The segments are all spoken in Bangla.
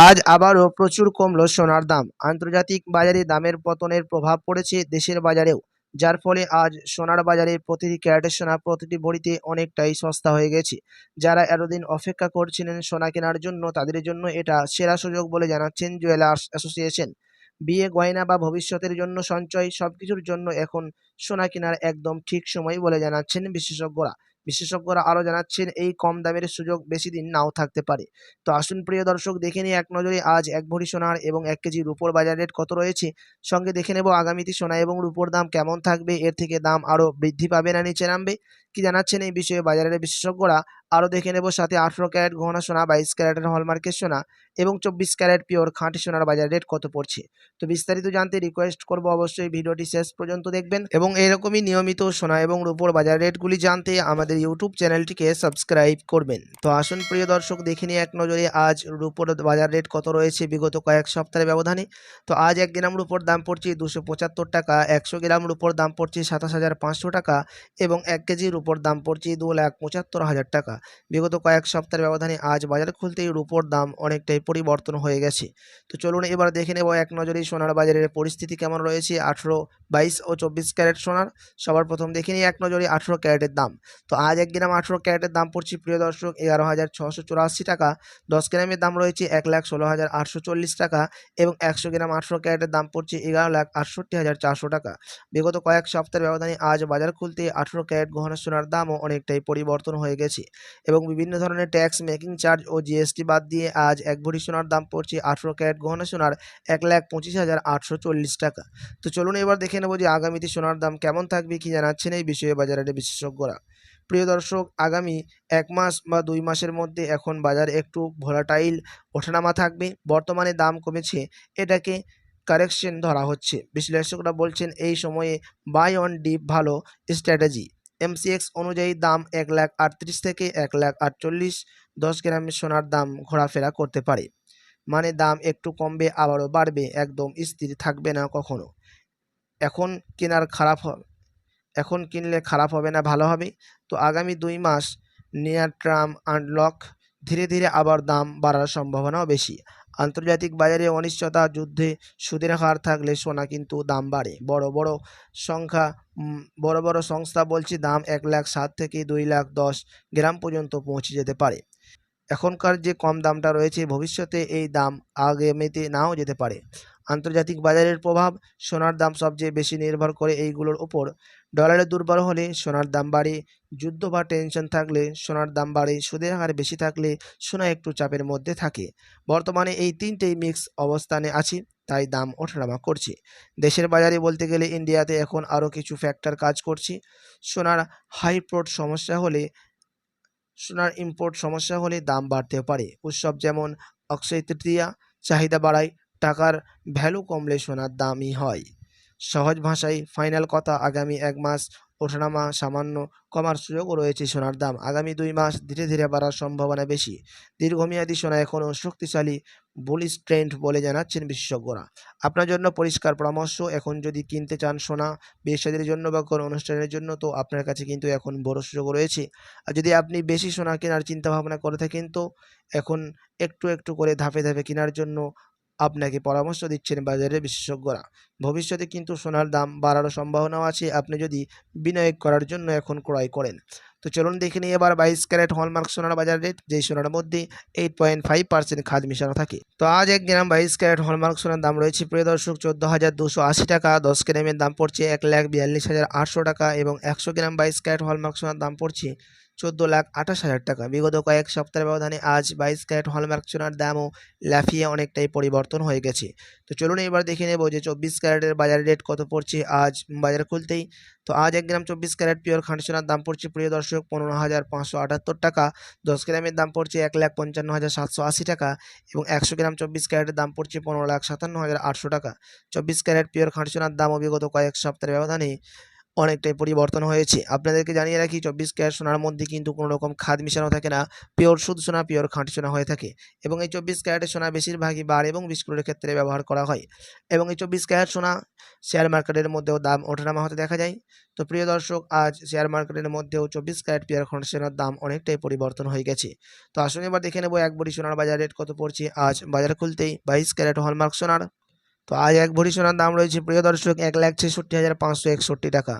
আজ আবারও প্রচুর কমল সোনার দাম। আন্তর্জাতিক বাজারে দামের পতনের প্রভাব পড়েছে দেশের বাজারেও, যার ফলে আজ সোনার বাজারে প্রতিটি ক্যারেটের সোনা প্রতিটি ভরিতে অনেকটাই সস্তা হয়ে গেছে। যারা এতদিন অপেক্ষা করছিলেন সোনা কেনার জন্য, তাদের জন্য এটা সেরা সুযোগ বলে জানাচ্ছেন জুয়েলার্স অ্যাসোসিয়েশন। বিয়ে, গয়না বা ভবিষ্যতের জন্য সঞ্চয় সবকিছুর জন্য এখন সোনা কেনার একদম ঠিক সময় বলে জানাচ্ছেন বিশেষজ্ঞরা। বিশেষজ্ঞরা আরও জানাচ্ছেন, এই কম দামের সুযোগ বেশি দিন নাও থাকতে পারে। তো আসুন প্রিয় দর্শক, দেখে নিই এক নজরে আজ ১ ভরি সোনার এবং ১ কেজি রূপোর বাজার রেট কত রয়েছে। সঙ্গে দেখে নেব আগামীতে সোনা এবং রূপোর দাম কেমন থাকবে, এর থেকে দাম আরও বৃদ্ধি পাবে না নিচে নামবে, কি জানাচ্ছেন এই বিষয়ে বাজারের বিশেষজ্ঞরা। আরও দেখে নেব সাথে ১৮ ক্যারেট গহনা সোনা, ২২ ক্যারেটের হলমার্কের সোনা এবং ২৪ ক্যারেট পিওর খাঁটি সোনার বাজার রেট কত পড়ছে। তো বিস্তারিত জানতে রিকোয়েস্ট করব অবশ্যই ভিডিওটি শেষ পর্যন্ত দেখবেন এবং এরকমই নিয়মিত সোনা এবং রূপোর বাজার রেটগুলি জানতে আমাদের ইউটিউব চ্যানেলটিকে সাবস্ক্রাইব করবেন। তো আসুন প্রিয় দর্শক, দেখে নিই এক নজরে আজ রূপোর বাজার রেট কত রয়েছে বিগত কয়েক সপ্তাহের ব্যবধানে। তো আজ ১ গ্রাম রূপোর দাম পড়ছে ২৭৫ টাকা, ১০০ গ্রাম রূপোর দাম পড়ছে ২৭,৫০০ টাকা এবং ১ কেজি রূপোর দাম পড়ছে ২,৭৫,০০০ টাকা। বিগত কয়েক সপ্তাহের ব্যবধানে আজ বাজার খুলতেই রূপোর দাম অনেকটাই পরিবর্তন হয়ে গেছে। তো চলুন এবার দেখে নেব এক নজরেই সোনার বাজারের পরিস্থিতি কেমন রয়েছে ১৮, ২২ ও ২৪ ক্যারেট সোনার। সবার প্রথম দেখে নিই এক নজরে ১৮ ক্যারেটের দাম। তো আজ ১ গ্রাম ১৮ ক্যারেটের দাম পড়ছে প্রিয় দর্শক ১১,৬৮৪ টাকা। ১০ গ্রামের দাম রয়েছে ১,১৬,৮৪০ টাকা এবং ১০০ গ্রাম ১৮ ক্যারেটের দাম পড়ছে ১১,৬৮,৪০০ টাকা। বিগত কয়েক সপ্তাহের ব্যবধানে আজ বাজার খুলতে ১৮ ক্যারেট গহনা সোনার দামও অনেকটাই পরিবর্তন হয়ে গেছে এবং বিভিন্ন ধরনের ট্যাক্স, মেকিং চার্জ ও জিএসটি বাদ দিয়ে আজ ১ ভরি সোনার দাম পড়ছে ১৮ ক্যারেট গহনা সোনার ১,২৫,৮৪০ টাকা। তো চলুন এবার দেখে নেব যে আগামীতে সোনার দাম কেমন থাকবে, কি জানাচ্ছেন এই বিষয়ে বাজারের বিশেষজ্ঞরা। প্রিয় দর্শক, আগামী ১ মাস বা ২ মাসের মধ্যে এখন বাজার একটু ভোলাটাইল ওঠানামা থাকবে। বর্তমানে দাম কমেছে, এটাকে কারেকশন ধরা হচ্ছে। বিশ্লেষকরা বলছেন এই সময়ে বাই অন ডিপ ভালো স্ট্র্যাটেজি। এমসিএক্স অনুযায়ী দাম ১,৩৮,০০০ থেকে ১,৪৮,০০০। ১০ গ্রামের সোনার দাম ঘোরাফেরা করতে পারে, মানে দাম একটু কমবে আবারও বাড়বে, একদম স্থির থাকবে না কখনো। এখন কেনার খারাপ হ এখন কিনলে খারাপ হবে না, ভালো হবে। তো আগামী ২ মাস নিয়ার টার্ম আনলক, ধীরে ধীরে আবার দাম বাড়ার সম্ভাবনাও বেশি। আন্তর্জাতিক বাজারে অনিশ্চয়তা, যুদ্ধে সুদের হার থাকলে সোনা কিন্তু দাম বাড়ে। সংখ্যা বড় বড় সংস্থা বলছে দাম ১,০০,০০০ থেকে ২,১০,০০০ গ্রাম পর্যন্ত পৌঁছে যেতে পারে। এখনকার যে কম দামটা রয়েছে, ভবিষ্যতে এই দাম আগামীতে নাও যেতে পারে। আন্তর্জাতিক বাজারের প্রভাব, সোনার দাম সবচেয়ে বেশি নির্ভর করে এইগুলোর উপর। ডলারের দুর্বল হলে সোনার দাম বাড়ে, যুদ্ধ বা টেনশন থাকলে সোনার দাম বাড়ে, সুদের হার বেশি থাকলে সোনা একটু চাপের মধ্যে থাকে। বর্তমানে এই তিনটেই মিক্স অবস্থানে আছে, তাই দাম ওঠানামা করছে। দেশের বাজারে বলতে গেলে ইন্ডিয়াতে এখন আরও কিছু ফ্যাক্টর কাজ করছে। সোনার হাইপ্রোট সমস্যা হলে সোনার ইম্পোর্ট সমস্যা হলে দাম বাড়তেও পারে। উৎসব যেমন অক্ষয় তৃতীয়া চাহিদা বাড়ায়, টাকার ভ্যালু কমলে সোনার দামই হয়। সহজ ভাষায় ফাইনাল কথা, আগামী ১ মাস ওঠানামা সামান্য কমার সুযোগও রয়েছে সোনার দাম। আগামী ২ মাস ধীরে ধীরে বাড়ার সম্ভাবনা বেশি। দীর্ঘমেয়াদী সোনা এখনও শক্তিশালী বুলিশ ট্রেন্ড বলে জানাচ্ছেন বিশেষজ্ঞরা। আপনার জন্য পরিষ্কার পরামর্শ, এখন যদি কিনতে চান সোনা বিয়ে-শাদীর জন্য বা কোনো অনুষ্ঠানের জন্য, তো আপনার কাছে কিন্তু এখন বড় সুযোগ রয়েছে। আর যদি আপনি বেশি সোনা কেনার চিন্তাভাবনা করে থাকেন, তো এখন একটু একটু করে ধাপে ধাপে কেনার জন্য আপনাকে পরামর্শ দিচ্ছেন বাজারের বিশেষজ্ঞরা। ভবিষ্যতে কিন্তু সোনার দাম বাড়ারও সম্ভাবনাও আছে, আপনি যদি বিনিয়োগ করার জন্য এখন ক্রয় করেন। তো চলুন দেখে নিই এবার ২২ ক্যারেট হলমার্ক সোনার বাজার রেট, যেই সোনার মধ্যে 8.5% খাদ মিশানো থাকে। তো আজ ১ গ্রাম ২২ ক্যারেট হলমার্ক সোনার দাম রয়েছে প্রিয় দর্শক ১৪,২৮০ টাকা। ১০ গ্রামের দাম পড়ছে ১,৪২,৮০০ টাকা এবং ১০০ গ্রাম ২২ ক্যারেট হলমার্ক সোনার দাম পড়ছে ১৪,২৮,০০০ টাকা। বিগত কয়েক সপ্তাহের ব্যবধানে আজ ২২ ক্যারেট হলমার্ক সোনার দামও লাফিয়ে অনেকটাই পরিবর্তন হয়ে গেছে। তো চলুন এবার দেখে নেব যে ২৪ ক্যারেটের বাজার রেট কত পড়ছে আজ বাজার খুলতেই। তো আজ ১ গ্রাম ২৪ ক্যারেট পিওর খাঁটি সোনার দাম পড়ছে প্রিয় দর্শক ১৫,৫৭৮ টাকা। ১০ গ্রামের দাম পড়ছে ১,৫৫,৭৮০ টাকা এবং ১০০ গ্রাম ২৪ ক্যারেটের দাম পড়ছে ১৫,৫৭,৮০০ টাকা। ২৪ ক্যারেট পিওর খাঁটি সোনার দামও বিগত কয়েক সপ্তাহের ব্যবধানে অনেকটাই পরিবর্তন হয়েছে। আপনাদেরকে জানিয়ে রাখি 24 ক্যারেট সোনার মধ্যে কিন্তু কোনো রকম খাদ মিশানো থাকে না। পিওর শুদ্ধ সোনা, পিওর খাঁটি সোনা হয়ে থাকে এবং এই 24 ক্যারেটের সোনা বেশিরভাগই বার এবং বিস্কুটের ক্ষেত্রে ব্যবহার করা হয় এবং এই 24 ক্যারেট সোনা শেয়ার মার্কেটের মধ্যেও দাম ওঠানামা হতে দেখা যায়। তো প্রিয় দর্শক, আজ শেয়ার মার্কেটের মধ্যেও 24 ক্যারেট পিওর খাঁটি সোনার দাম অনেকটাই পরিবর্তন হয়ে গেছে। তো আসুন এবার দেখে নেব 1 ভরি সোনার বাজার রেট কত পড়ছে আজ বাজার খুলতেই 22 ক্যারেট হলমার্ক সোনার। তো আজ 1 ভরি সোনার দাম রয়েছে প্রিয় দর্শক 1,66,561 টাকা।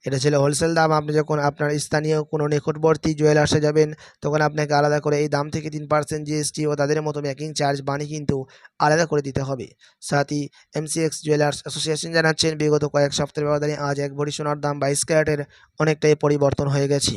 এটা ছিল হোলসেল দাম। আপনি যখন আপনার স্থানীয় কোনো নিকটবর্তী জুয়েলার্সে যাবেন তখন আপনাকে আলাদা করে এই দাম থেকে 3% জিএসটি ও তাদের মতো মেকিং চার্জ বানি কিন্তু আলাদা করে দিতে হবে। সাথী এমসিএক্স জুয়েলার্স অ্যাসোসিয়েশন জানাচ্ছেন বিগত কয়েক সপ্তাহের ব্যবধানে আজ 1 ভরি সোনার দাম 22 ক্যারেটের অনেকটাই পরিবর্তন হয়ে গেছে।